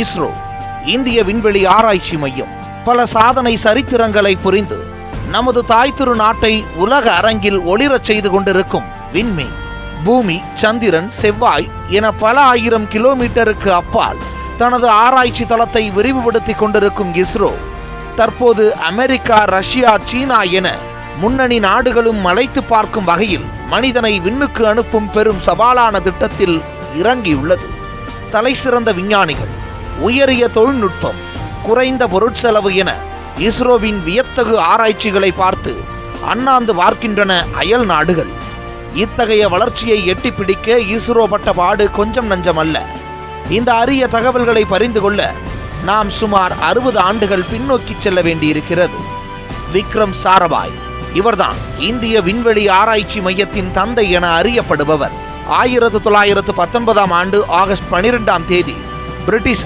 இஸ்ரோ, இந்திய விண்வெளி ஆராய்ச்சி மையம் பல சாதனை சரித்திரங்களை புரிந்து நமது தாய் திரு நாட்டை உலக அரங்கில் ஒளிரச் செய்து கொண்டிருக்கும் விண்மீன். பூமி, சந்திரன், செவ்வாய் என பல ஆயிரம் கிலோமீட்டருக்கு அப்பால் தனது ஆராய்ச்சி தளத்தை விரிவுபடுத்திக் கொண்டிருக்கும் இஸ்ரோ தற்போது அமெரிக்கா, ரஷ்யா, சீனா என முன்னணி நாடுகளும் மலைத்து பார்க்கும் வகையில் மனிதனை விண்ணுக்கு அனுப்பும் பெரும் சவாலான திட்டத்தில் இறங்கியுள்ளது. தலைசிறந்த விஞ்ஞானிகள், உயரிய தொழில்நுட்பம், குறைந்த பொருட்செலவு என இஸ்ரோவின் வியத்தகு ஆராய்ச்சிகளை பார்த்து அண்ணாந்து பார்க்கின்றன அயல் நாடுகள். இத்தகைய வளர்ச்சியை எட்டிப்பிடிக்க இஸ்ரோ பட்ட பாடு கொஞ்சம் நஞ்சமல்ல. இந்த அரிய தகவல்களை பரிந்து கொள்ள நாம் சுமார் 60 ஆண்டுகள் பின்னோக்கி செல்ல வேண்டியிருக்கிறது. விக்ரம் சாராபாய் இவர்தான் இந்திய விண்வெளி ஆராய்ச்சி மையத்தின் தந்தை என அறியப்படுபவர். 1919 ஆண்டு ஆகஸ்ட் 12 பிரிட்டிஷ்